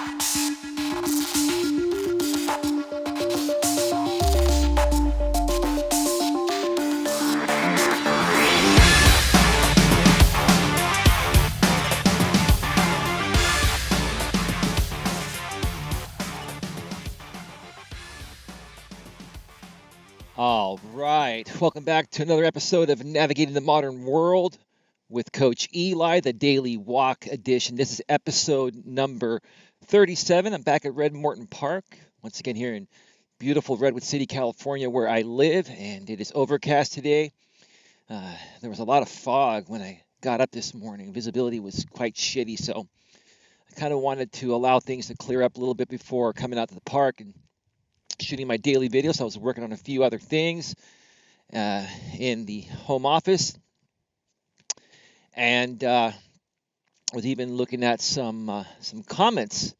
All right. Welcome back to another episode of Navigating the Modern World with Coach Eli, the Daily Walk Edition. This is episode number 37. I'm back at Red Morton Park, once again here in beautiful Redwood City, California, where I live, and it is overcast today. There was a lot of fog when I got up this morning. Visibility was quite shitty, so I kind of wanted to allow things to clear up a little bit before coming out to the park and shooting my daily videos. I was working on a few other things in the home office, and was even looking at some comments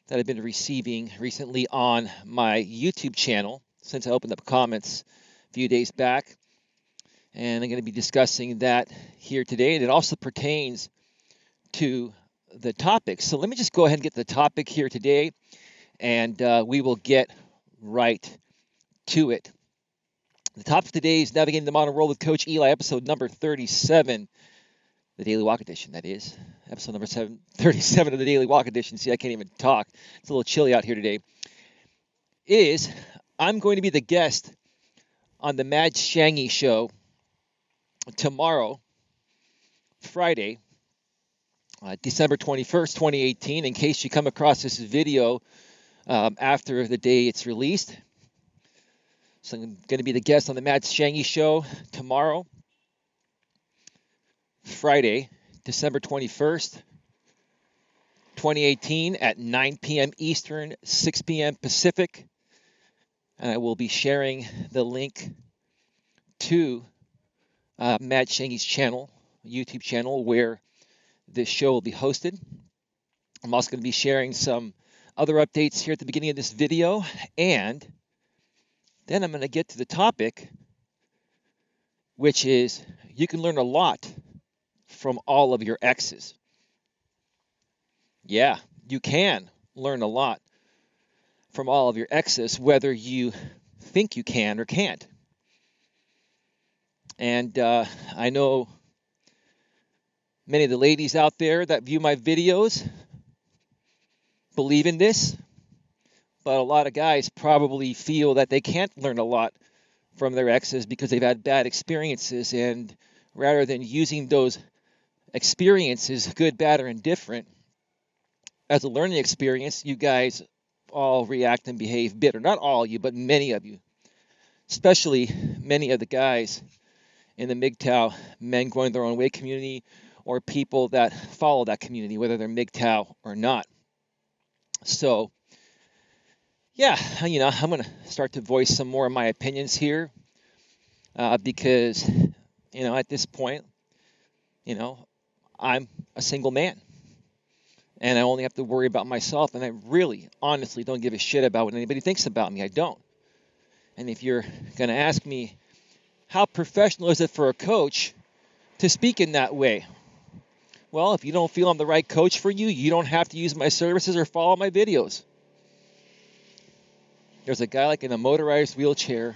that I've been receiving recently on my YouTube channel since I opened up comments a few days back, and I'm going to be discussing that here today, and it also pertains to the topic. So let me just go ahead and get the topic here today, and we will get right to it. The topic today is Navigating the Modern World with Coach Eli, episode number 37, the Daily Walk Edition, that is. Episode number 37 of the Daily Walk Edition. See, I can't even talk. It's a little chilly out here today. I'm going to be the guest on the Mad Shangi Show tomorrow, Friday, December 21st, 2018. In case you come across this video after the day it's released. So I'm going to be the guest on the Mad Shangi Show tomorrow, Friday, December 21st, 2018 at 9 p.m. Eastern, 6 p.m. Pacific. And I will be sharing the link to Mad Shangi's channel, YouTube channel, where this show will be hosted. I'm also going to be sharing some other updates here at the beginning of this video, and then I'm going to get to the topic, which is you can learn a lot from all of your exes. Yeah, you can learn a lot from all of your exes, whether you think you can or can't. And I know many of the ladies out there that view my videos believe in this, but a lot of guys probably feel that they can't learn a lot from their exes because they've had bad experiences, and rather than using those experiences, good, bad, or indifferent, as a learning experience, you guys all react and behave bitter. Not all you, but many of you, especially many of the guys in the MGTOW, men going their own way community, or people that follow that community, whether they're MGTOW or not. So, yeah, I'm going to start to voice some more of my opinions here because, at this point, I'm a single man and I only have to worry about myself, and I really, honestly don't give a shit about what anybody thinks about me. I don't. And if you're going to ask me, how professional is it for a coach to speak in that way? Well, if you don't feel I'm the right coach for you, you don't have to use my services or follow my videos. There's a guy in a motorized wheelchair,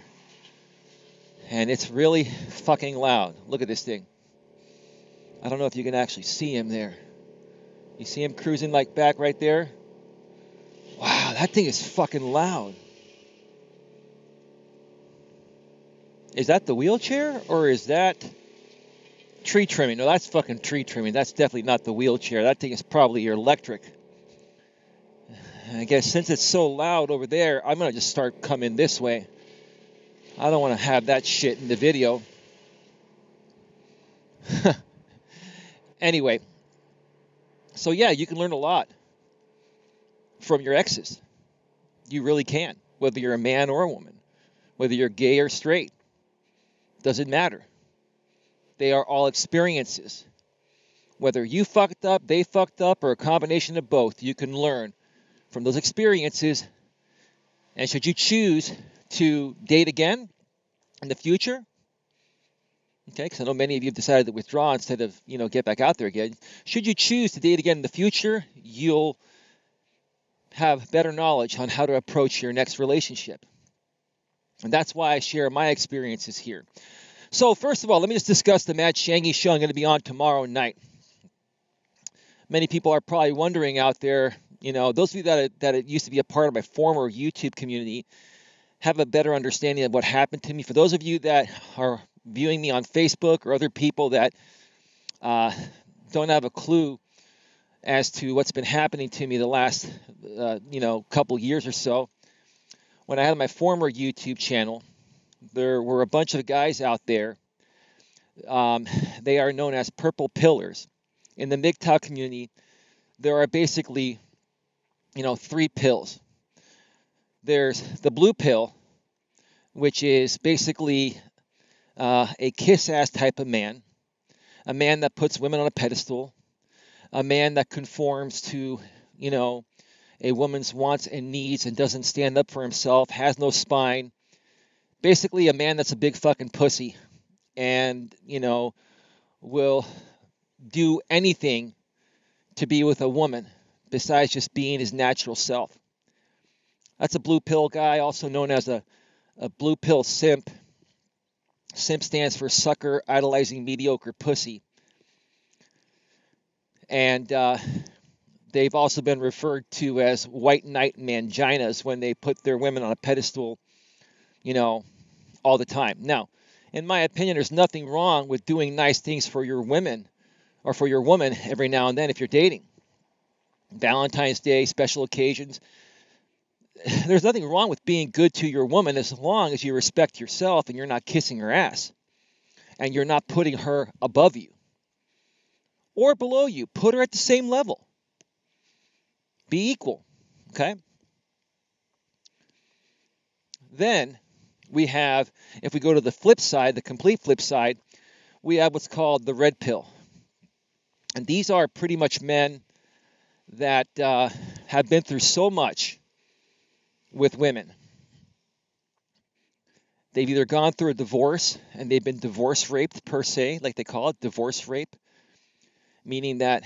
and it's really fucking loud. Look at this thing. I don't know if you can actually see him there. You see him cruising back right there? Wow, that thing is fucking loud. Is that the wheelchair, or is that tree trimming? No, that's fucking tree trimming. That's definitely not the wheelchair. That thing is probably your electric. I guess since it's so loud over there, I'm going to just start coming this way. I don't want to have that shit in the video. Anyway, so yeah, you can learn a lot from your exes. You really can, whether you're a man or a woman, whether you're gay or straight. Doesn't matter. They are all experiences. Whether you fucked up, they fucked up, or a combination of both, you can learn from those experiences. And should you choose to date again in the future, okay, because I know many of you have decided to withdraw instead of, get back out there again. Should you choose to date again in the future, you'll have better knowledge on how to approach your next relationship. And that's why I share my experiences here. So first of all, let me just discuss the Mad Shangi Show I'm going to be on tomorrow night. Many people are probably wondering out there, those of you that it used to be a part of my former YouTube community have a better understanding of what happened to me. For those of you that are viewing me on Facebook or other people that don't have a clue as to what's been happening to me the last, couple years or so, when I had my former YouTube channel, there were a bunch of guys out there. They are known as purple pillars. In the MGTOW community, there are basically, 3 pills. There's the blue pill, which is basically a kiss-ass type of man, a man that puts women on a pedestal, a man that conforms to, a woman's wants and needs and doesn't stand up for himself, has no spine. Basically a man that's a big fucking pussy and, will do anything to be with a woman besides just being his natural self. That's a blue pill guy, also known as a blue pill simp. Simp stands for sucker, idolizing, mediocre pussy. And they've also been referred to as white knight manginas when they put their women on a pedestal, all the time. Now, in my opinion, there's nothing wrong with doing nice things for your women or for your woman every now and then if you're dating. Valentine's Day, special occasions. There's nothing wrong with being good to your woman as long as you respect yourself and you're not kissing her ass and you're not putting her above you or below you. Put her at the same level. Be equal, okay? Then we have, if we go to the flip side, the complete flip side, we have what's called the red pill. And these are pretty much men that have been through so much with women. They've either gone through a divorce and they've been divorce raped per se, like they call it, divorce rape, meaning that,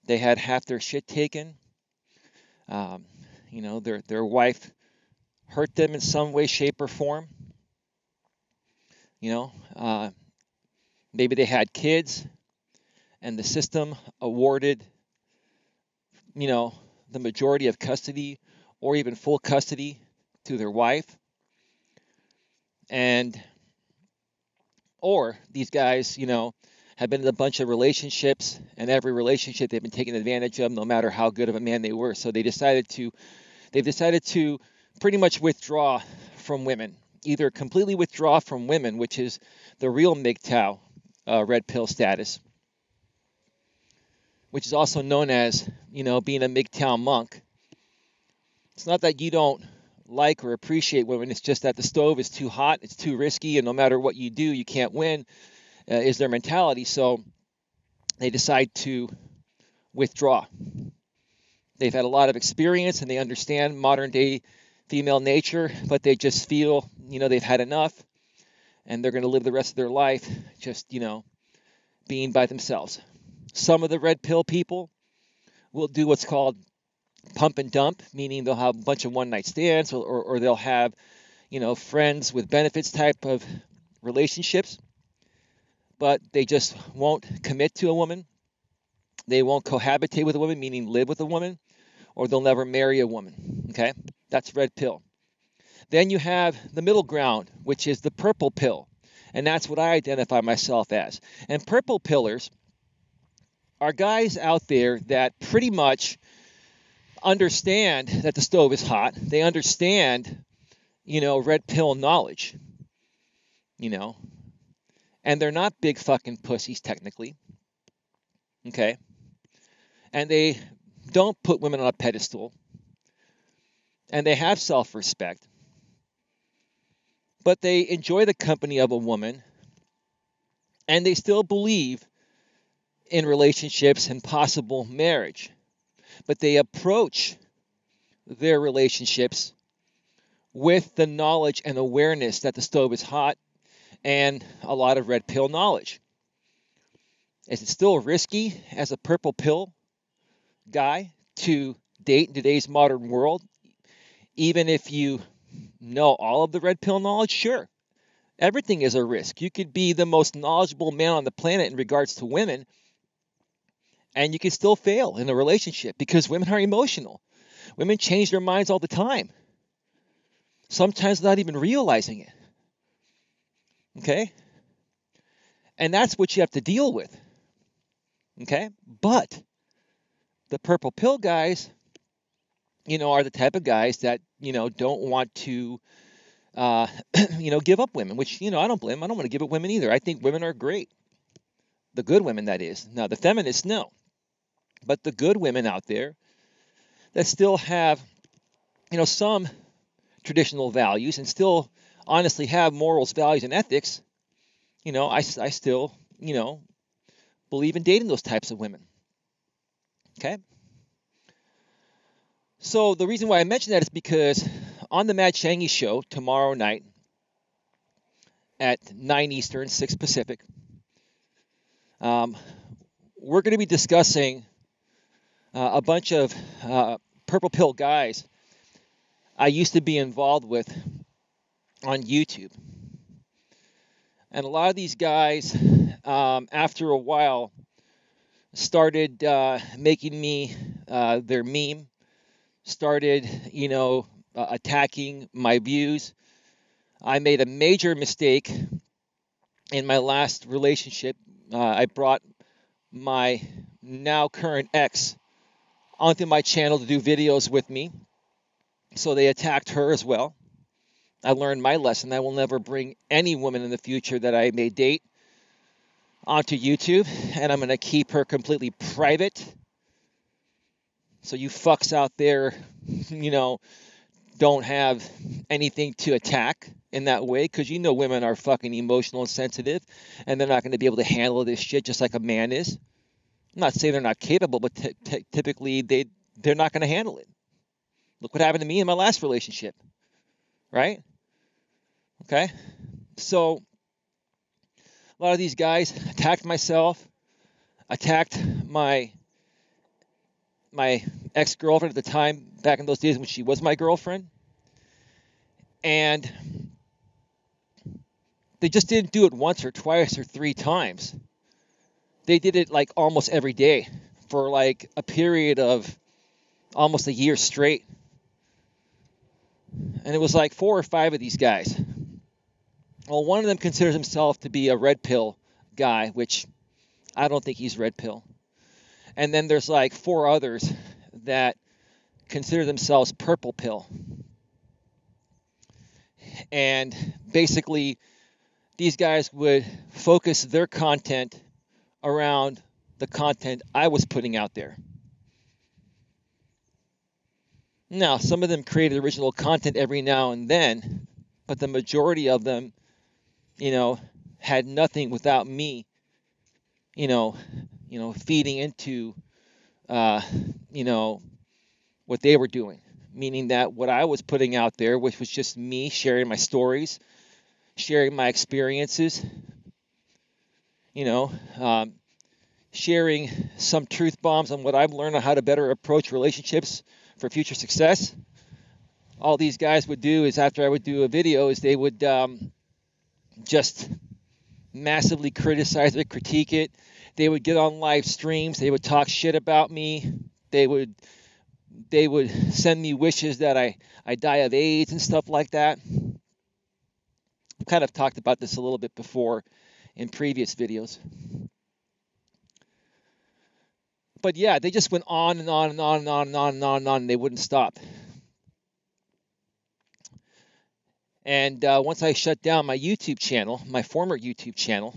they had half their shit taken. Their wife hurt them in some way, shape, or form. Maybe they had kids and the system awarded, the majority of custody or even full custody to their wife. Or these guys, have been in a bunch of relationships, and every relationship they've been taken advantage of, no matter how good of a man they were. So they've decided to pretty much withdraw from women, either completely withdraw from women, which is the real MGTOW red pill status, which is also known as, being a MGTOW monk. It's not that you don't like or appreciate women, it's just that the stove is too hot, it's too risky, and no matter what you do, you can't win. Is their mentality. So they decide to withdraw. They've had a lot of experience and they understand modern day female nature, but they just feel, they've had enough and they're going to live the rest of their life just, being by themselves. Some of the red pill people will do what's called pump and dump, meaning they'll have a bunch of one night stands or they'll have, friends with benefits type of relationships. But they just won't commit to a woman. They won't cohabitate with a woman, meaning live with a woman, or they'll never marry a woman. Okay? That's red pill. Then you have the middle ground, which is the purple pill. And that's what I identify myself as. And purple pillars are guys out there that pretty much understand that the stove is hot. They understand, red pill knowledge, and they're not big fucking pussies, technically. Okay? And they don't put women on a pedestal. And they have self-respect. But they enjoy the company of a woman. And they still believe in relationships and possible marriage. But they approach their relationships with the knowledge and awareness that the stove is hot and a lot of red pill knowledge. Is it still risky as a purple pill guy to date in today's modern world, even if you know all of the red pill knowledge, sure, everything is a risk. You could be the most knowledgeable man on the planet in regards to women, and you can still fail in a relationship because women are emotional. Women change their minds all the time, sometimes without even realizing it. Okay? And that's what you have to deal with. Okay? But the purple pill guys, are the type of guys that, don't want to, give up women, which, I don't blame them. I don't want to give up women either. I think women are great. The good women, that is. Now, the feminists, no. But the good women out there that still have, some traditional values and still honestly have morals, values, and ethics, I still, believe in dating those types of women. Okay? So the reason why I mention that is because on the Mad Shangi Show tomorrow night at 9 Eastern, 6 Pacific, we're going to be discussing a bunch of purple pill guys I used to be involved with on YouTube. And a lot of these guys, after a while, started making me their meme, started, attacking my views. I made a major mistake in my last relationship. I brought my now current ex onto my channel to do videos with me. So they attacked her as well. I learned my lesson. I will never bring any woman in the future that I may date onto YouTube, and I'm going to keep her completely private. So you fucks out there, don't have anything to attack in that way, because women are fucking emotional and sensitive, and they're not going to be able to handle this shit just like a man is. I'm not saying they're not capable, but typically they're not going to handle it. Look what happened to me in my last relationship, right? Okay, so a lot of these guys attacked myself, attacked my ex-girlfriend at the time, back in those days when she was my girlfriend, and they just didn't do it once or twice or three times. They did it like almost every day for like a period of almost a year straight. And it was like 4 or 5 of these guys. Well, one of them considers himself to be a red pill guy, which I don't think he's red pill. And then there's like 4 others that consider themselves purple pill. And basically, these guys would focus their content around the content I was putting out there. Now, some of them created original content every now and then, but the majority of them, had nothing without me, feeding into, what they were doing. Meaning that what I was putting out there, which was just me sharing my stories, sharing my experiences, sharing some truth bombs on what I've learned on how to better approach relationships for future success. All these guys would do is, after I would do a video, is they would just massively criticize it, critique it. They would get on live streams. They would talk shit about me. They would send me wishes that I die of AIDS and stuff like that. I've kind of talked about this a little bit before in previous videos. But yeah, they just went on and on and on and on and on and on and on, and they wouldn't stop. And once I shut down my YouTube channel, my former YouTube channel,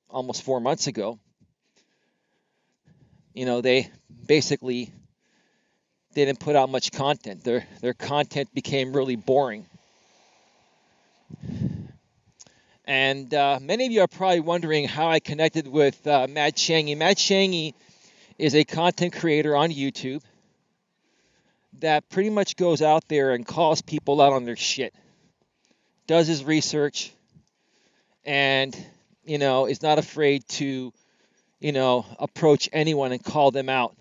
almost 4 months ago, they basically didn't put out much content. Their content became really boring. And many of you are probably wondering how I connected with Mad Shangi. Mad Shangi is a content creator on YouTube that pretty much goes out there and calls people out on their shit, does his research, and, is not afraid to, approach anyone and call them out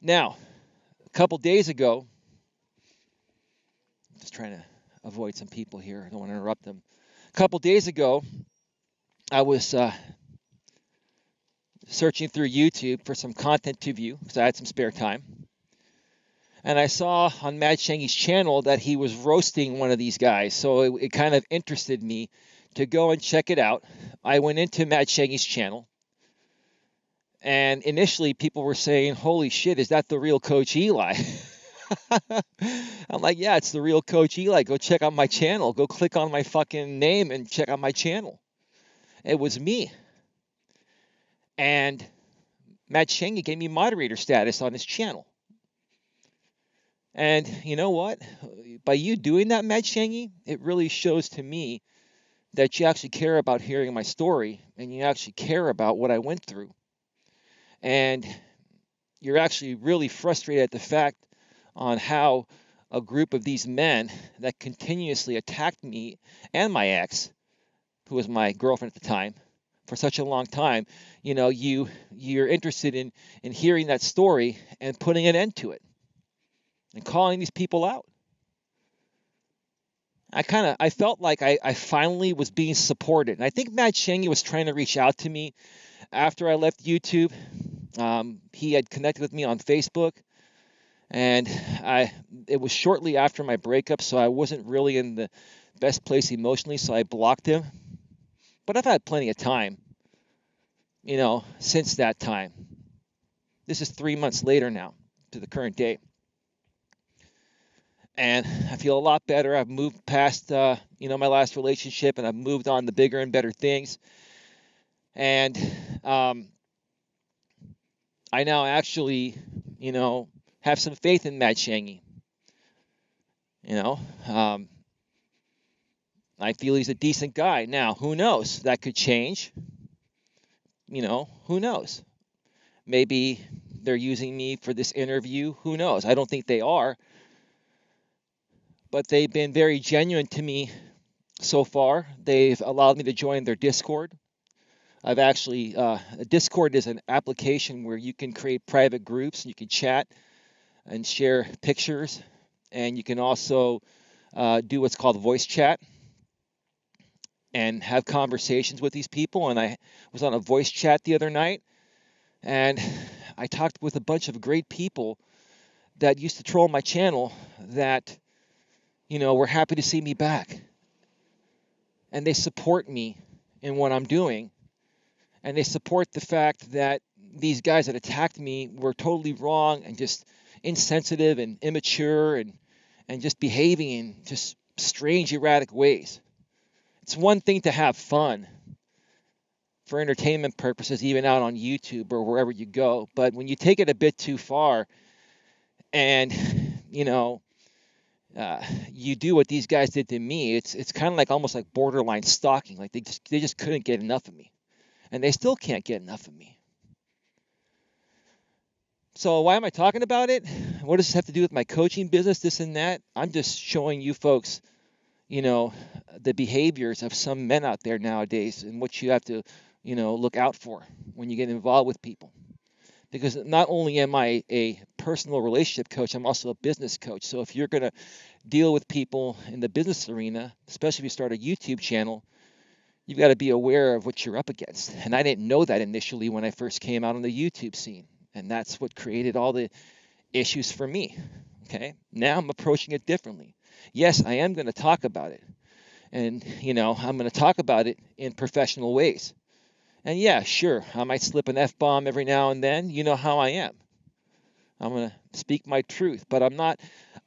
Now, a couple days ago, just trying to avoid some people here. I don't want to interrupt them. A couple days ago, I was searching through YouTube for some content to view because I had some spare time. And I saw on Mad Shangi's channel that he was roasting one of these guys. So it kind of interested me to go and check it out. I went into Mad Shangi's channel. And initially, people were saying, holy shit, is that the real Coach Eli? I'm like, yeah, it's the real Coach Eli. Go check out my channel. Go click on my fucking name and check out my channel. It was me. And Mad Shangi gave me moderator status on his channel. And you know what? By you doing that, Mad Shangi, it really shows to me that you actually care about hearing my story and you actually care about what I went through. And you're actually really frustrated at the fact on how a group of these men that continuously attacked me and my ex, who was my girlfriend at the time, for such a long time, you're interested in hearing that story and putting an end to it and calling these people out. I felt like I finally was being supported. And I think Mad Shangi was trying to reach out to me after I left YouTube. He had connected with me on Facebook, and it was shortly after my breakup, so I wasn't really in the best place emotionally, so I blocked him. But I've had plenty of time, since that time. This is 3 months later now, to the current day. And I feel a lot better. I've moved past, my last relationship, and I've moved on to bigger and better things. And I now actually, have some faith in Mad Shangi. I feel he's a decent guy. Now, who knows? That could change. Who knows? Maybe they're using me for this interview. Who knows? I don't think they are. But they've been very genuine to me so far. They've allowed me to join their Discord. I've actually, Discord is an application where you can create private groups, and you can chat and share pictures, and you can also do what's called voice chat and have conversations with these people. And I was on a voice chat the other night, and I talked with a bunch of great people that used to troll my channel that, were happy to see me back. And they support me in what I'm doing. And they support the fact that these guys that attacked me were totally wrong and just insensitive and immature and just behaving in just strange, erratic ways. It's one thing to have fun for entertainment purposes, even out on YouTube or wherever you go. But when you take it a bit too far and, you do what these guys did to me, it's kind of like almost like borderline stalking. Like they just couldn't get enough of me. And they still can't get enough of me. So why am I talking about it? What does this have to do with my coaching business, this and that? I'm just showing you folks, the behaviors of some men out there nowadays and what you have to, look out for when you get involved with people. Because not only am I a personal relationship coach, I'm also a business coach. So if you're going to deal with people in the business arena, especially if you start a YouTube channel, you've got to be aware of what you're up against. And I didn't know that initially when I first came out on the YouTube scene. And that's what created all the issues for me. Okay? Now I'm approaching it differently. Yes, I am going to talk about it. And, I'm going to talk about it in professional ways. And yeah, sure, I might slip an F-bomb every now and then. You know how I am. I'm going to speak my truth. But I'm not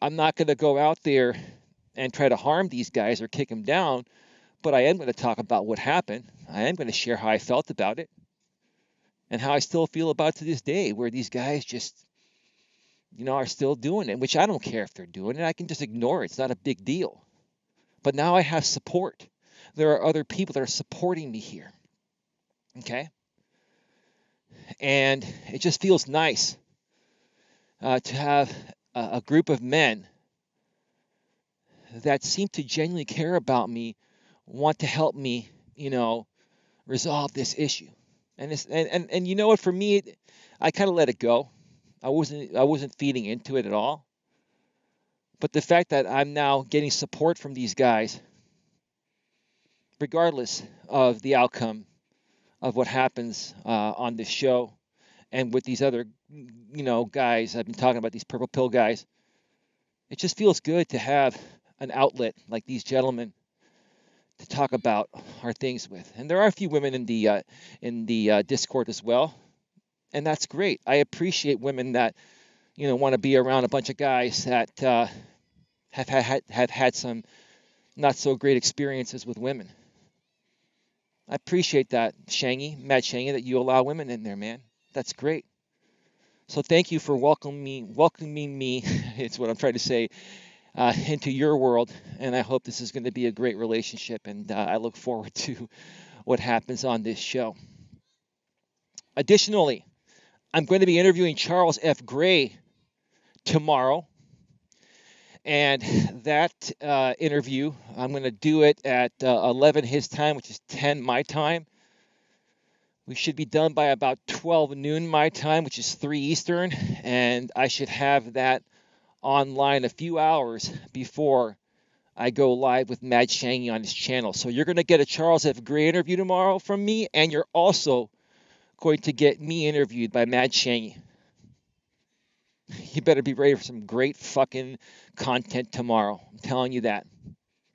going to go out there and try to harm these guys or kick them down. But I am going to talk about what happened. I am going to share how I felt about it and how I still feel about it to this day, where these guys just, are still doing it, which I don't care if they're doing it. I can just ignore it. It's not a big deal. But now I have support. There are other people that are supporting me here. Okay? And it just feels nice to have a group of men that seem to genuinely care about me, want to help me, resolve this issue. And you know what? For me, I kind of let it go. I wasn't feeding into it at all. But the fact that I'm now getting support from these guys, regardless of the outcome of what happens on this show and with these other, guys I've been talking about, these purple pill guys, it just feels good to have an outlet like these gentlemen to talk about our things with. And there are a few women in the Discord as well, and that's great. I appreciate women that want to be around a bunch of guys that have had some not so great experiences with women. I appreciate that, Mad Shangi, that you allow women in there, man. That's great. So thank you for welcoming me. It's what I'm trying to say, into your world, and I hope this is going to be a great relationship. And I look forward to what happens on this show. Additionally, I'm going to be interviewing Charles F. Gray tomorrow. And that interview, I'm going to do it at 11 his time, which is 10 my time. We should be done by about 12 noon my time, which is 3 Eastern. And I should have that online a few hours before I go live with Mad Shangi on his channel. So you're going to get a Charles F. Gray interview tomorrow from me, and you're also going to get me interviewed by Mad Shangi. You better be ready for some great fucking content tomorrow. I'm telling you that.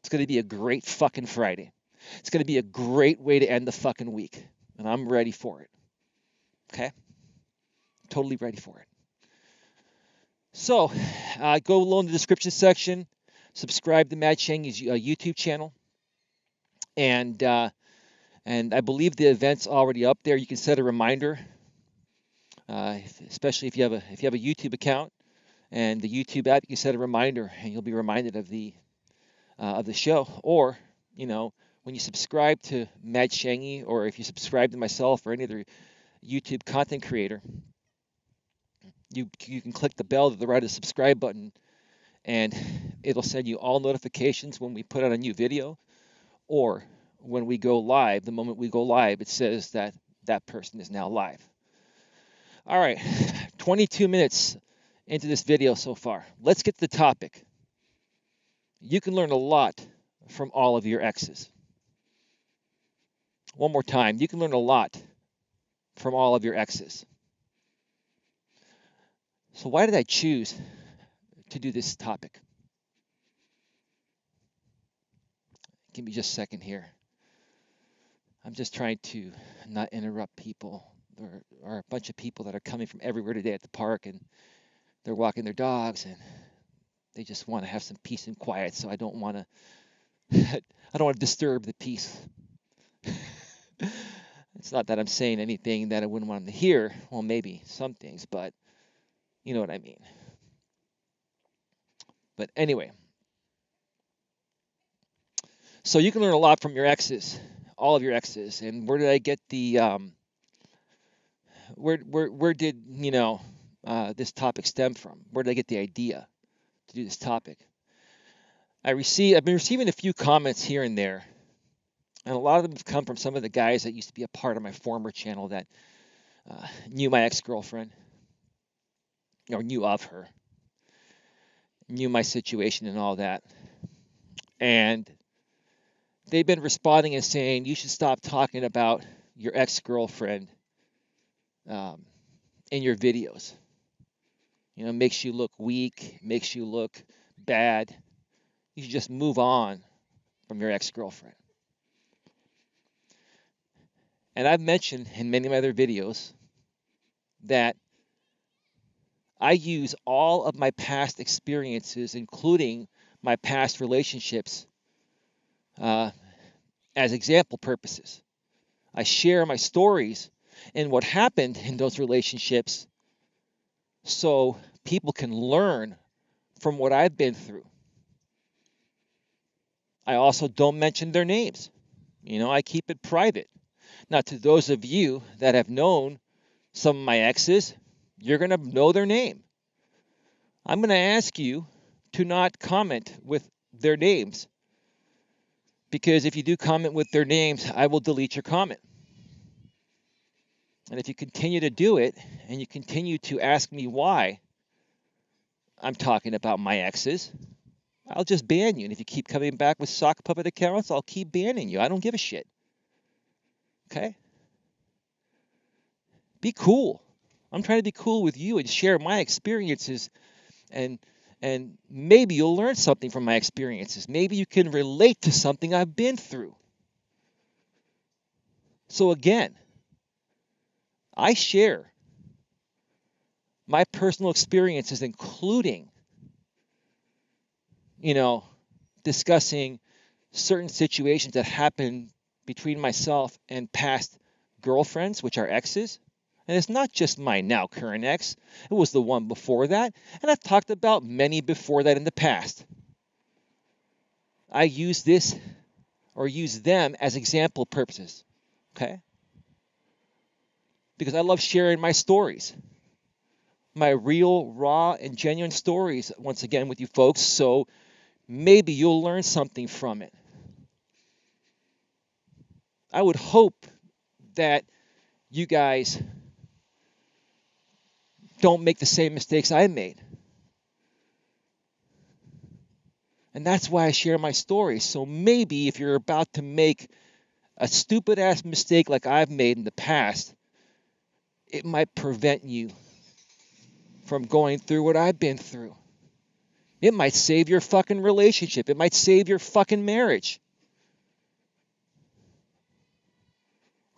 It's going to be a great fucking Friday. It's going to be a great way to end the fucking week. And I'm ready for it. Okay? Totally ready for it. So, go below in the description section. Subscribe to Mad Shangi's YouTube channel. And I believe the event's already up there. You can set a reminder. Especially if you have a YouTube account and the YouTube app, you can set a reminder and you'll be reminded of the show. Or when you subscribe to Mad Shangi, or if you subscribe to myself or any other YouTube content creator, you can click the bell to the right of the subscribe button, and it'll send you all notifications when we put out a new video, or when we go live. The moment we go live, it says that that person is now live. All right, 22 minutes into this video so far. Let's get to the topic. You can learn a lot from all of your exes. One more time, you can learn a lot from all of your exes. So why did I choose to do this topic? Give me just a second here. I'm just trying to not interrupt people. There are a bunch of people that are coming from everywhere today at the park, and they're walking their dogs, and they just want to have some peace and quiet. So I don't want to disturb the peace. It's not that I'm saying anything that I wouldn't want them to hear. Well, maybe some things, but you know what I mean. But anyway, so you can learn a lot from your exes, all of your exes. And where did I get the where did this topic stem from? Where did I get the idea to do this topic? I've been receiving a few comments here and there, and a lot of them have come from some of the guys that used to be a part of my former channel that knew my ex-girlfriend, or knew of her, knew my situation and all that. And they've been responding and saying, you should stop talking about your ex-girlfriend in your videos. Makes you look weak, makes you look bad. You should just move on from your ex-girlfriend. And I've mentioned in many of my other videos that I use all of my past experiences, including my past relationships, as example purposes. I share my stories and what happened in those relationships so people can learn from what I've been through. I also don't mention their names. I keep it private. Now, to those of you that have known some of my exes, you're going to know their name. I'm going to ask you to not comment with their names, because if you do comment with their names, I will delete your comment. And if you continue to do it and you continue to ask me why I'm talking about my exes, I'll just ban you. And if you keep coming back with sock puppet accounts, I'll keep banning you. I don't give a shit. Okay? Be cool. I'm trying to be cool with you and share my experiences, and maybe you'll learn something from my experiences. Maybe you can relate to something I've been through. So again, I share my personal experiences, including, discussing certain situations that happened between myself and past girlfriends, which are exes. And it's not just my now current ex, it was the one before that. And I've talked about many before that in the past. I use this or use them as example purposes. Okay? Because I love sharing my stories, my real, raw, and genuine stories, once again, with you folks. So maybe you'll learn something from it. I would hope that you guys don't make the same mistakes I made. And that's why I share my stories. So maybe if you're about to make a stupid ass mistake like I've made in the past, it might prevent you from going through what I've been through. It might save your fucking relationship. It might save your fucking marriage.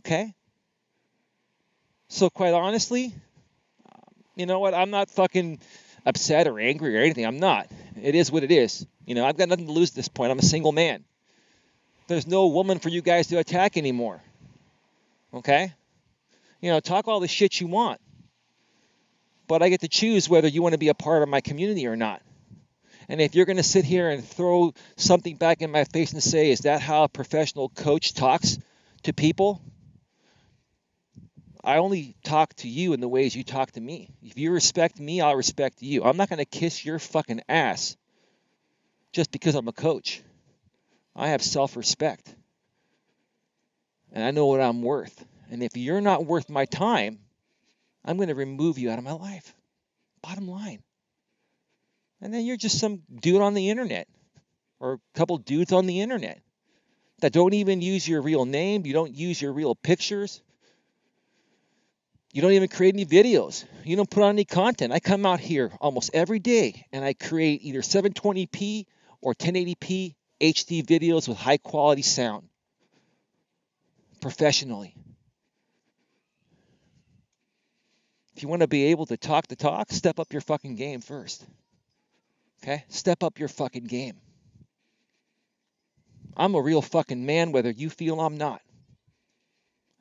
Okay? So quite honestly, you know what? I'm not fucking upset or angry or anything. I'm not. It is what it is. I've got nothing to lose at this point. I'm a single man. There's no woman for you guys to attack anymore. Okay? Talk all the shit you want. But I get to choose whether you want to be a part of my community or not. And if you're going to sit here and throw something back in my face and say, is that how a professional coach talks to people? I only talk to you in the ways you talk to me. If you respect me, I'll respect you. I'm not going to kiss your fucking ass just because I'm a coach. I have self-respect. And I know what I'm worth. And if you're not worth my time, I'm going to remove you out of my life. Bottom line. And then you're just some dude on the internet, or a couple dudes on the internet that don't even use your real name. You don't use your real pictures. You don't even create any videos. You don't put on any content. I come out here almost every day and I create either 720p or 1080p HD videos with high quality sound professionally. If you want to be able to talk the talk, step up your fucking game first. Okay? Step up your fucking game. I'm a real fucking man whether you feel I'm not.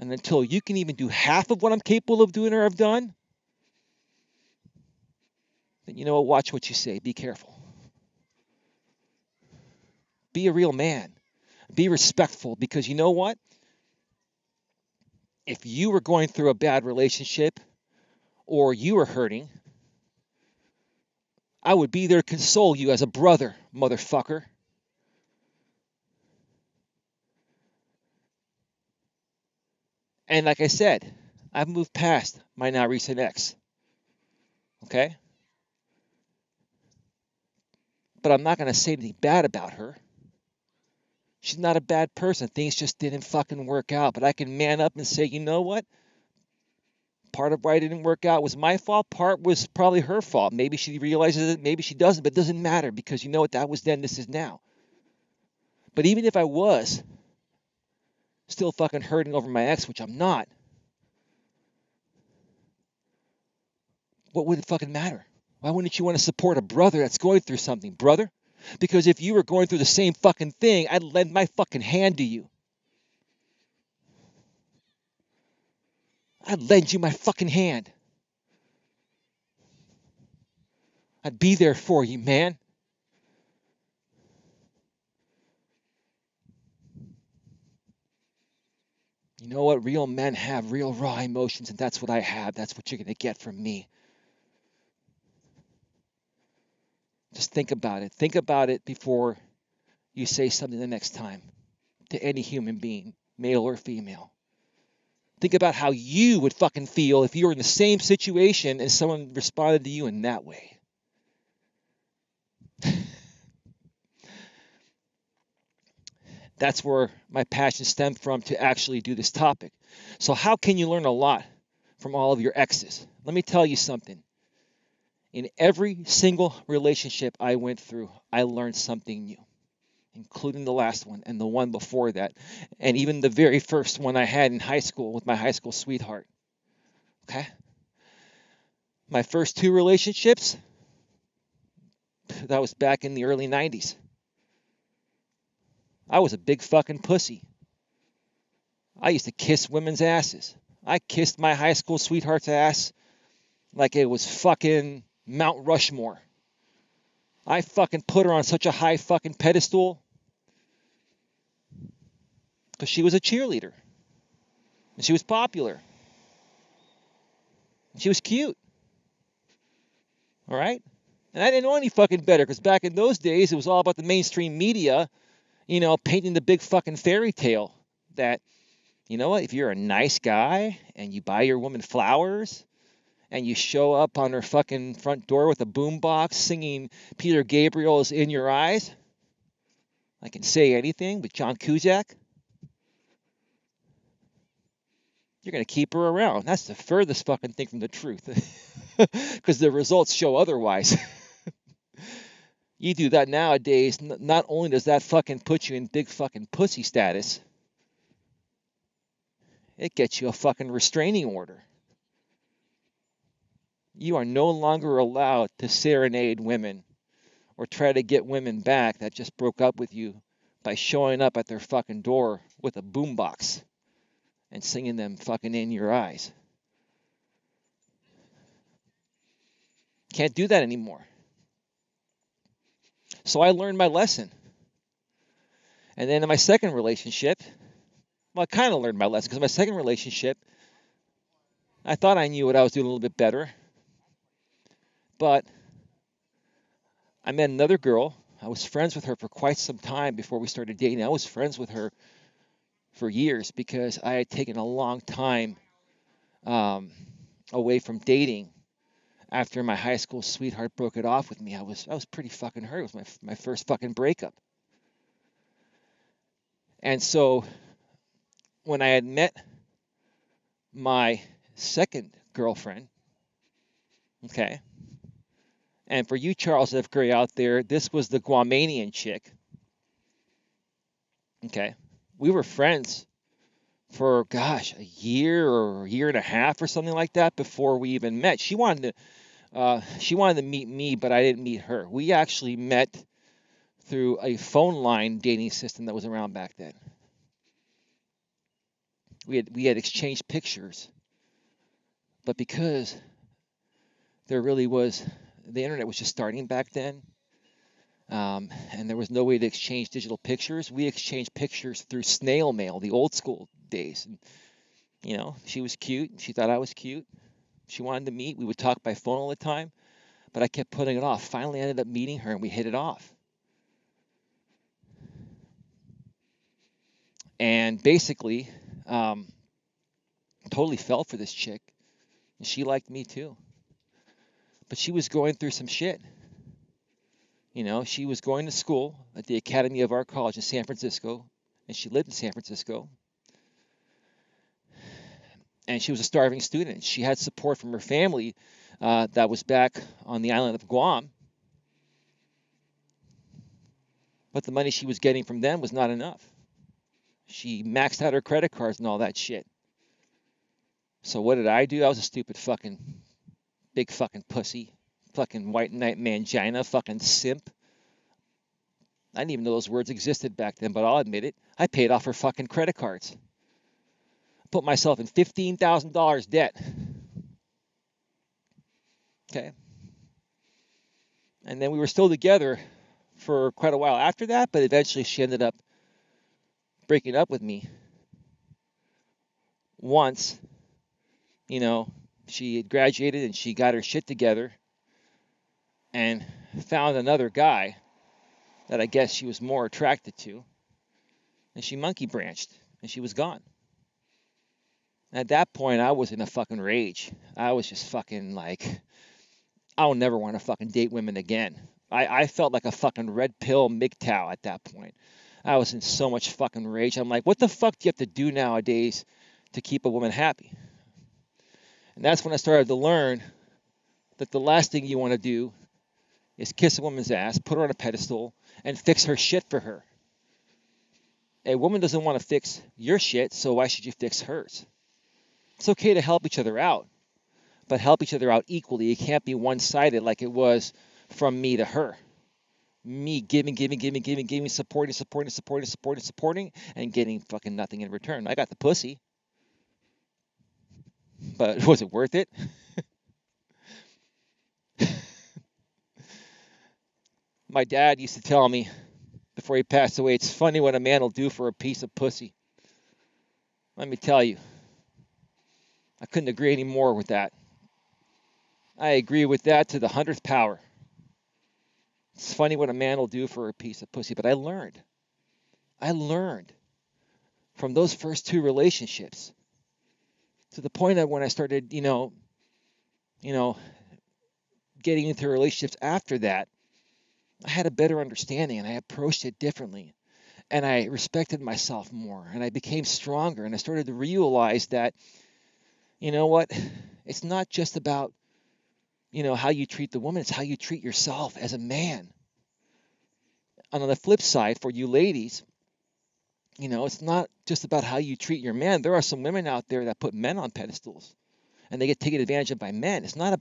And until you can even do half of what I'm capable of doing or have done, then you know what? Watch what you say. Be careful. Be a real man. Be respectful, because you know what? If you were going through a bad relationship or you were hurting, I would be there to console you as a brother, motherfucker. And like I said, I've moved past my now recent ex. Okay? But I'm not going to say anything bad about her. She's not a bad person. Things just didn't fucking work out. But I can man up and say, you know what? Part of why it didn't work out was my fault. Part was probably her fault. Maybe she realizes it. Maybe she doesn't. But it doesn't matter, because you know what? That was then. This is now. But even if I was still fucking hurting over my ex, which I'm not, what would it fucking matter? Why wouldn't you want to support a brother that's going through something, brother? Because if you were going through the same fucking thing, I'd lend my fucking hand to you. I'd lend you my fucking hand. I'd be there for you, man. You know what? Real men have real raw emotions, and that's what I have. That's what you're going to get from me. Just think about it. Think about it before you say something the next time to any human being, male or female. Think about how you would fucking feel if you were in the same situation and someone responded to you in that way. That's where my passion stemmed from to actually do this topic. So how can you learn a lot from all of your exes? Let me tell you something. In every single relationship I went through, I learned something new, including the last one and the one before that, and even the very first one I had in high school with my high school sweetheart. Okay? My first two relationships, that was back in the early 90s. I was a big fucking pussy. I used to kiss women's asses. I kissed my high school sweetheart's ass like it was fucking Mount Rushmore. I fucking put her on such a high fucking pedestal because she was a cheerleader. And she was popular. And she was cute. All right? And I didn't know any fucking better because back in those days, it was all about the mainstream media, painting the big fucking fairy tale that, you know what, if you're a nice guy and you buy your woman flowers and you show up on her fucking front door with a boombox singing Peter Gabriel's In Your Eyes, I Can Say Anything with John Cusack, you're going to keep her around. That's the furthest fucking thing from the truth because the results show otherwise. You do that nowadays, not only does that fucking put you in big fucking pussy status, it gets you a fucking restraining order. You are no longer allowed to serenade women or try to get women back that just broke up with you by showing up at their fucking door with a boombox and singing them fucking In Your Eyes. Can't do that anymore. So I learned my lesson. And then in my second relationship, well, I kind of learned my lesson because my second relationship, I thought I knew what I was doing a little bit better. But I met another girl. I was friends with her for quite some time before we started dating. I was friends with her for years because I had taken a long time away from dating after my high school sweetheart broke it off with me. I was pretty fucking hurt. It was my first fucking breakup. And so when I had met my second girlfriend, okay, and for you Charles F. Gray out there, this was the Guamanian chick, okay, we were friends for, gosh, a year or a year and a half or something like that before we even met. She wanted to meet me, but I didn't meet her. We actually met through a phone line dating system that was around back then. We had exchanged pictures, but because there really was, the internet was just starting back then, and there was no way to exchange digital pictures. We exchanged pictures through snail mail, the old school days. And, she was cute. She thought I was cute. She wanted to meet. We would talk by phone all the time, but I kept putting it off. Finally, I ended up meeting her, and we hit it off. And basically, totally fell for this chick, and she liked me too. But she was going through some shit. She was going to school at the academy of our college in San Francisco, and she lived in San Francisco. And she was a starving student. She had support from her family that was back on the island of Guam. But the money she was getting from them was not enough. She maxed out her credit cards and all that shit. So what did I do? I was a stupid fucking, big fucking pussy. Fucking white knight mangina, fucking simp. I didn't even know those words existed back then, but I'll admit it. I paid off her fucking credit cards. Put myself in $15,000 debt. Okay. And then we were still together for quite a while after that, but eventually she ended up breaking up with me. Once, she had graduated and she got her shit together and found another guy that I guess she was more attracted to, and she monkey branched, and she was gone. At that point, I was in a fucking rage. I was just fucking like, I'll never want to fucking date women again. I felt like a fucking red pill MGTOW at that point. I was in so much fucking rage. I'm like, what the fuck do you have to do nowadays to keep a woman happy? And that's when I started to learn that the last thing you want to do is kiss a woman's ass, put her on a pedestal, and fix her shit for her. A woman doesn't want to fix your shit, so why should you fix hers? It's okay to help each other out, but help each other out equally. It can't be one-sided like it was from me to her. Me giving, supporting, and getting fucking nothing in return. I got the pussy, but was it worth it? My dad used to tell me before he passed away, it's funny what a man will do for a piece of pussy. Let me tell you, I couldn't agree any more with that. I agree with that to the 100th power. It's funny what a man will do for a piece of pussy, but I learned from those first two relationships to the point of when I started, getting into relationships after that, I had a better understanding and I approached it differently. And I respected myself more and I became stronger and I started to realize that, you know what, it's not just about, how you treat the woman, it's how you treat yourself as a man. And on the flip side, for you ladies, it's not just about how you treat your man. There are some women out there that put men on pedestals and they get taken advantage of by men. It's not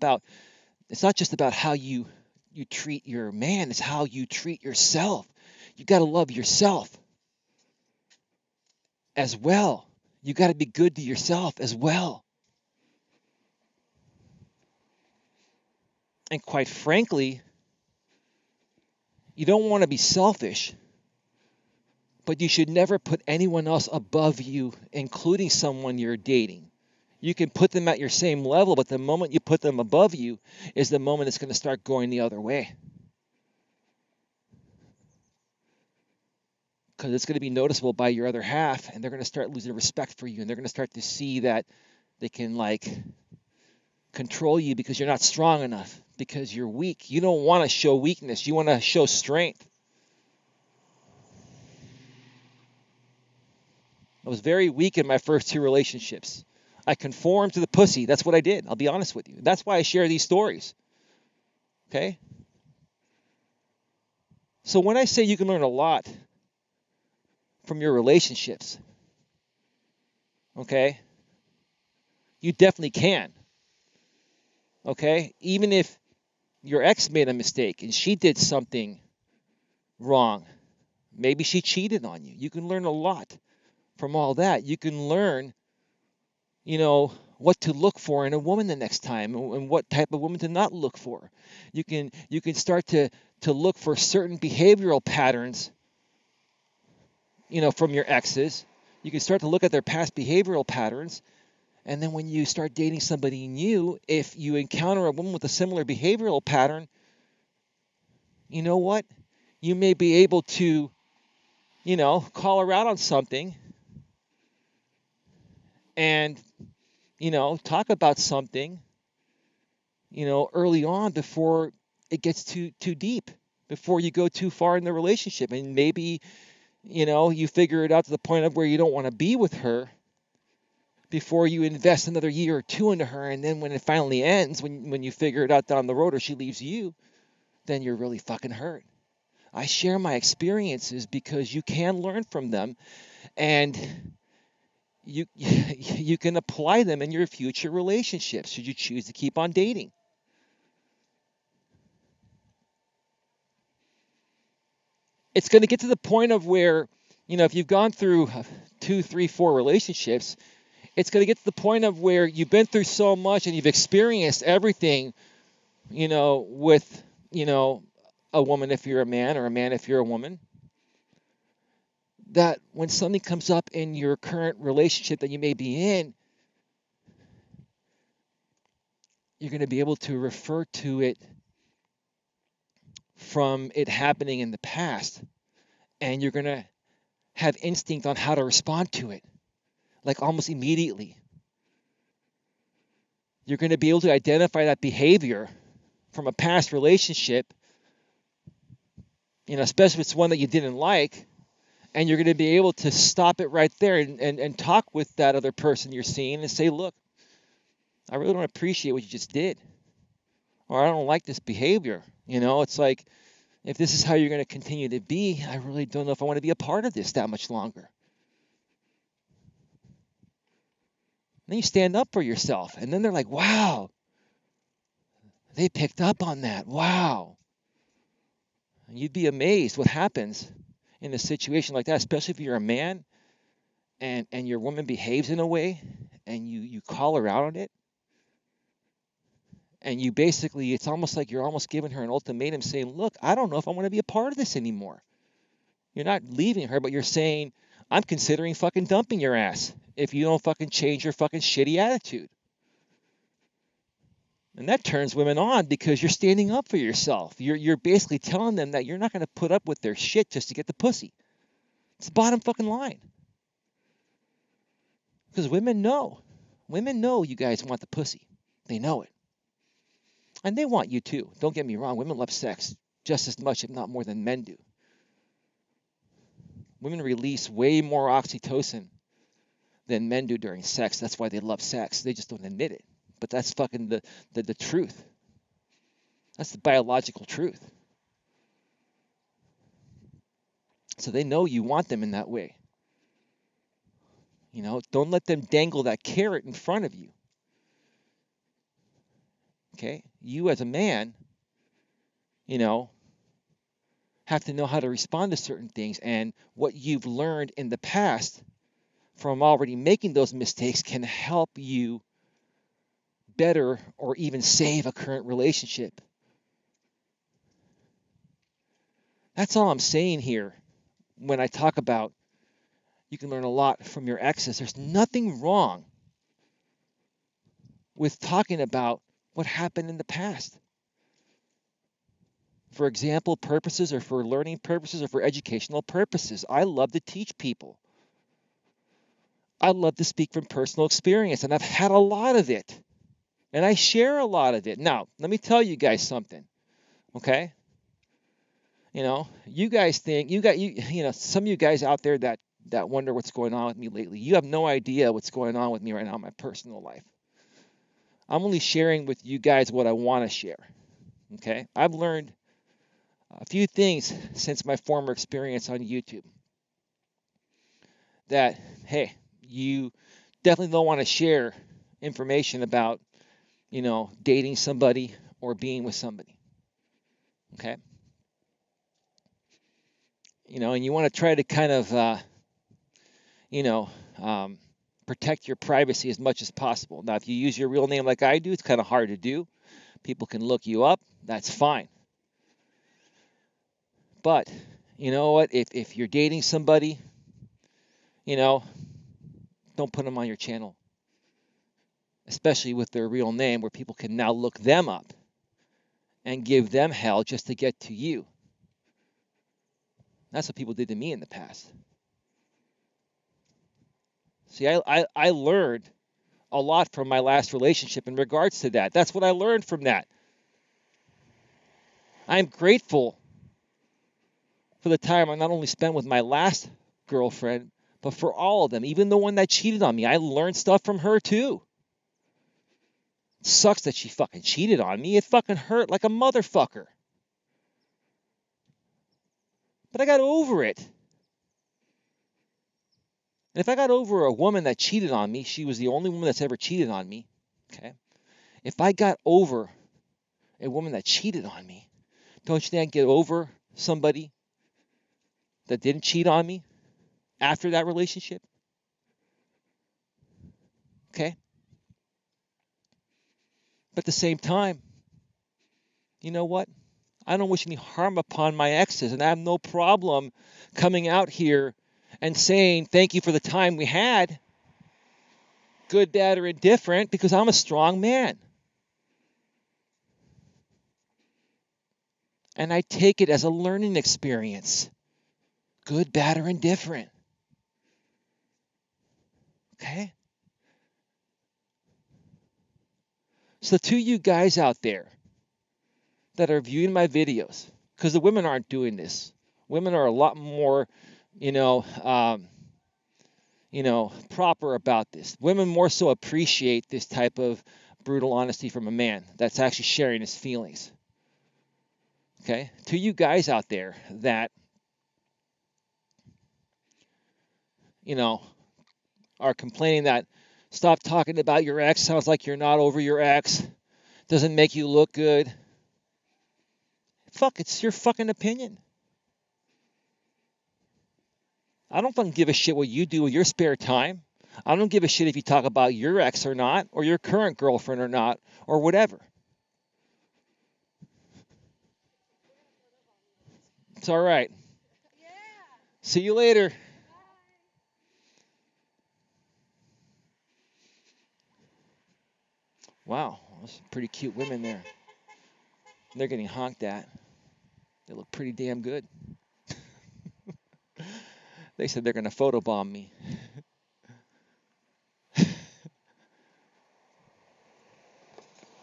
just about how you treat your man, it's how you treat yourself. You got to love yourself as well. You got to be good to yourself as well. And quite frankly, you don't want to be selfish, but you should never put anyone else above you, including someone you're dating. You can put them at your same level, but the moment you put them above you is the moment it's going to start going the other way. Because it's going to be noticeable by your other half, and they're going to start losing respect for you, and they're going to start to see that they can, control you because you're not strong enough, because you're weak. You don't want to show weakness. You want to show strength. I was very weak in my first two relationships. I conformed to the pussy. That's what I did. I'll be honest with you. That's why I share these stories. Okay? So when I say you can learn a lot from your relationships, okay, you definitely can. Okay? Even if your ex made a mistake and she did something wrong, maybe she cheated on you. You can learn a lot from all that. You can learn, what to look for in a woman the next time and what type of woman to not look for. You can start to look for certain behavioral patterns, from your exes. You can start to look at their past behavioral patterns. And then when you start dating somebody new, if you encounter a woman with a similar behavioral pattern, you know what? You may be able to, call her out on something and, talk about something, early on before it gets too deep, before you go too far in the relationship. And maybe, you figure it out to the point of where you don't want to be with her before you invest another year or two into her. And then when it finally ends, when you figure it out down the road or she leaves you, then you're really fucking hurt. I share my experiences because you can learn from them and you can apply them in your future relationships should you choose to keep on dating. It's going to get to the point of where, if you've gone through 2, 3, 4 relationships, it's going to get to the point of where you've been through so much and you've experienced everything, with, a woman if you're a man or a man if you're a woman, that when something comes up in your current relationship that you may be in, you're going to be able to refer to it from it happening in the past, and you're going to have instinct on how to respond to it, like almost immediately. You're going to be able to identify that behavior from a past relationship, especially if it's one that you didn't like, and you're going to be able to stop it right there and talk with that other person you're seeing and say, look, I really don't appreciate what you just did, or I don't like this behavior. It's like, if this is how you're going to continue to be, I really don't know if I want to be a part of this that much longer. Then you stand up for yourself, and then they're like, wow, they picked up on that. Wow. And you'd be amazed what happens in a situation like that, especially if you're a man and your woman behaves in a way and you call her out on it. And you basically, it's almost like you're almost giving her an ultimatum saying, look, I don't know if I want to be a part of this anymore. You're not leaving her, but you're saying, I'm considering fucking dumping your ass if you don't fucking change your fucking shitty attitude. And that turns women on because you're standing up for yourself. You're basically telling them that you're not going to put up with their shit just to get the pussy. It's the bottom fucking line. Because women know. Women know you guys want the pussy. They know it. And they want you too. Don't get me wrong. Women love sex just as much, if not more, than men do. Women release way more oxytocin than men do during sex. That's why they love sex. They just don't admit it. But that's fucking the truth. That's the biological truth. So they know you want them in that way. Don't let them dangle that carrot in front of you. Okay? You as a man, have to know how to respond to certain things. And what you've learned in the past from already making those mistakes can help you better or even save a current relationship. That's all I'm saying here when I talk about you can learn a lot from your exes. There's nothing wrong with talking about what happened in the past. For example purposes, or for learning purposes, or for educational purposes. I love to teach people. I love to speak from personal experience, and I've had a lot of it. And I share a lot of it. Now, let me tell you guys something. Okay? You guys think, some of you guys out there that wonder what's going on with me lately. You have no idea what's going on with me right now in my personal life. I'm only sharing with you guys what I want to share. Okay? I've learned a few things since my former experience on YouTube that, hey, you definitely don't want to share information about, dating somebody or being with somebody. Okay? And you want to try to kind of, protect your privacy as much as possible. Now, if you use your real name like I do, it's kind of hard to do. People can look you up. That's fine. But you know what? If you're dating somebody, don't put them on your channel, especially with their real name, where people can now look them up and give them hell just to get to you. That's what people did to me in the past. See, I learned a lot from my last relationship in regards to that. That's what I learned from that. I'm grateful for the time I not only spent with my last girlfriend, but for all of them, even the one that cheated on me. I learned stuff from her too. It sucks that she fucking cheated on me. It fucking hurt like a motherfucker. But I got over it. And if I got over a woman that cheated on me, she was the only woman that's ever cheated on me. Okay? If I got over a woman that cheated on me, don't you think I'd get over somebody that didn't cheat on me after that relationship? Okay? But at the same time, you know what? I don't wish any harm upon my exes, and I have no problem coming out here and saying thank you for the time we had, good, bad, or indifferent, because I'm a strong man. And I take it as a learning experience, good, bad, or indifferent. Okay? So to you guys out there that are viewing my videos, because the women aren't doing this. Women are a lot more, you know, proper about this. Women more so appreciate this type of brutal honesty from a man that's actually sharing his feelings. Okay? To you guys out there that, you know, are complaining that stop talking about your ex, sounds like you're not over your ex, doesn't make you look good. Fuck, it's your fucking opinion. I don't fucking give a shit what you do with your spare time. I don't give a shit if you talk about your ex or not, or your current girlfriend or not, or whatever. It's all right. See you later. Wow, those some pretty cute women there. They're getting honked at. They look pretty damn good. They said they're gonna photobomb me.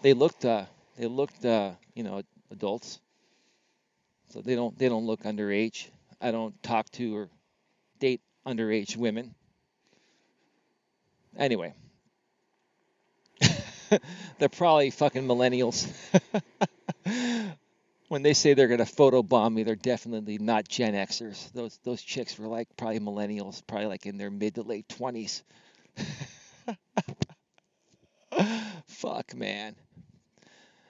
They looked, adults. So they don't look underage. I don't talk to or date underage women. Anyway, they're probably fucking millennials. When they say they're gonna photobomb me, they're definitely not Gen Xers. Those chicks were like probably millennials, probably like in their mid to late 20s. Fuck, man.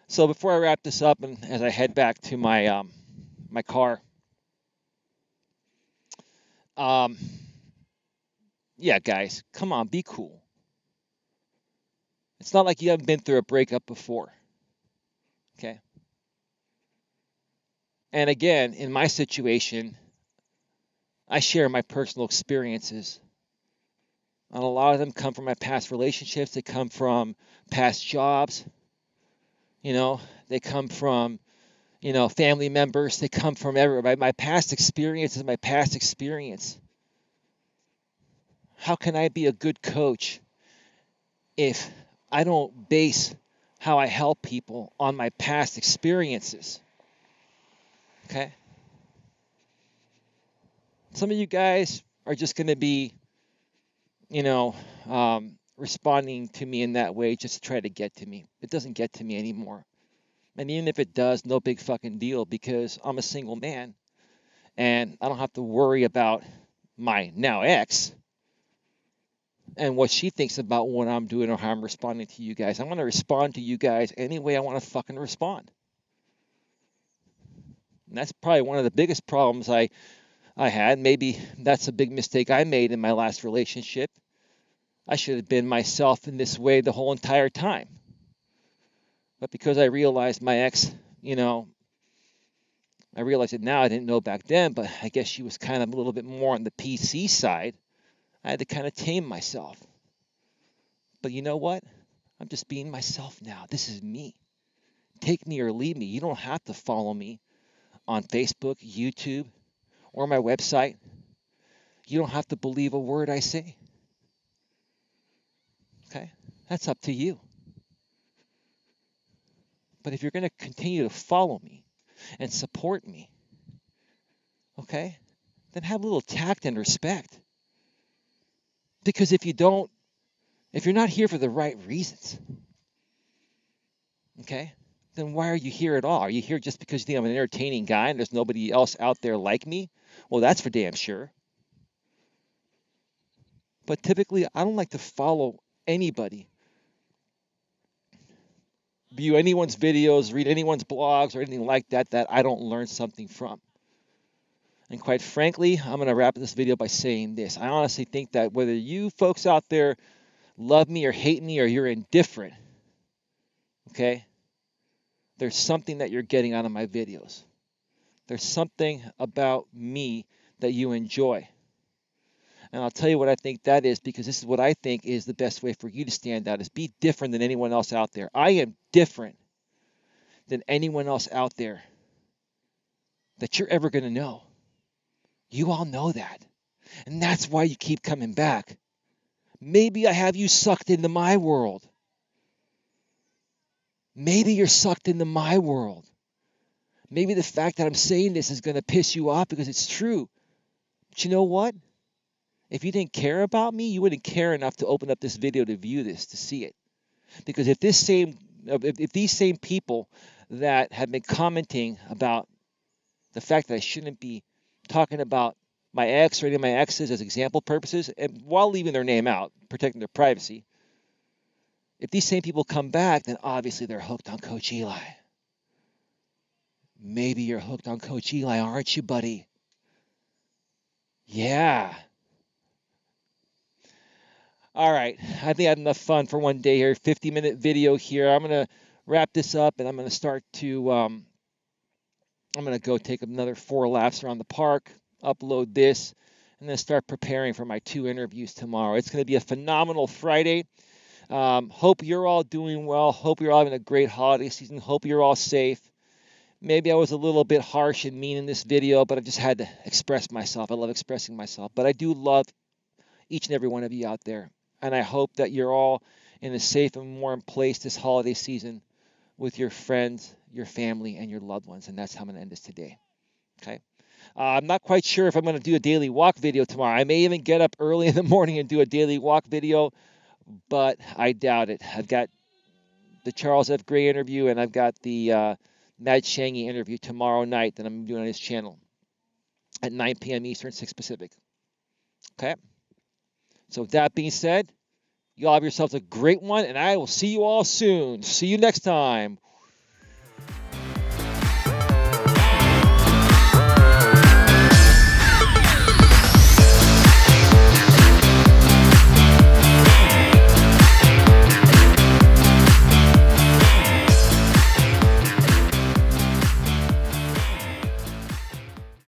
So before I wrap this up and as I head back to my car, um, yeah, guys, come on, be cool. It's not like you haven't been through a breakup before, okay? And again, in my situation, I share my personal experiences. And a lot of them come from my past relationships. They come from past jobs. They come from, family members. They come from everybody. My past experience is my past experience. How can I be a good coach if I don't base how I help people on my past experiences? Okay? Some of you guys are just going to be, responding to me in that way just to try to get to me. It doesn't get to me anymore. And even if it does, no big fucking deal because I'm a single man and I don't have to worry about my now ex and what she thinks about what I'm doing or how I'm responding to you guys. I'm going to respond to you guys any way I want to fucking respond. And that's probably one of the biggest problems I had. Maybe that's a big mistake I made in my last relationship. I should have been myself in this way the whole entire time. But because I realized my ex, I realize it now. I didn't know back then, but I guess she was kind of a little bit more on the PC side. I had to kind of tame myself. But you know what? I'm just being myself now. This is me. Take me or leave me. You don't have to follow me on Facebook, YouTube, or my website. You don't have to believe a word I say. Okay? That's up to you. But if you're going to continue to follow me and support me, okay, then have a little tact and respect. Because if you're not here for the right reasons, okay, then why are you here at all? Are you here just because you think I'm an entertaining guy and there's nobody else out there like me? Well, that's for damn sure. But typically, I don't like to follow anybody, view anyone's videos, read anyone's blogs, or anything like that I don't learn something from. And quite frankly, I'm going to wrap this video by saying this. I honestly think that whether you folks out there love me or hate me or you're indifferent, okay, there's something that you're getting out of my videos. There's something about me that you enjoy. And I'll tell you what I think that is because this is what I think is the best way for you to stand out is be different than anyone else out there. I am different than anyone else out there that you're ever going to know. You all know that. And that's why you keep coming back. Maybe I have you sucked into my world. Maybe you're sucked into my world. Maybe the fact that I'm saying this is going to piss you off because it's true. But you know what? If you didn't care about me, you wouldn't care enough to open up this video to view this, to see it. Because if these same people that have been commenting about the fact that I shouldn't be talking about my ex or any of my exes as example purposes, and while leaving their name out, protecting their privacy, if these same people come back, then obviously they're hooked on Coach Eli. Maybe you're hooked on Coach Eli, aren't you, buddy? Yeah. All right. I think I had enough fun for one day here. 50-minute video here. I'm going to wrap this up and I'm going to start to, I'm going to go take another 4 laps around the park, upload this, and then start preparing for my 2 interviews tomorrow. It's going to be a phenomenal Friday. Hope you're all doing well. Hope you're all having a great holiday season. Hope you're all safe. Maybe I was a little bit harsh and mean in this video, but I just had to express myself. I love expressing myself. But I do love each and every one of you out there. And I hope that you're all in a safe and warm place this holiday season with your friends, your family, and your loved ones. And that's how I'm going to end this today. Okay. I'm not quite sure if I'm going to do a daily walk video tomorrow. I may even get up early in the morning and do a daily walk video, but I doubt it. I've got the Charles F. Gray interview and I've got the Mad Shangi interview tomorrow night that I'm doing on his channel at 9 p.m. Eastern, 6 Pacific. Okay. So with that being said, you all have yourselves a great one, and I will see you all soon. See you next time.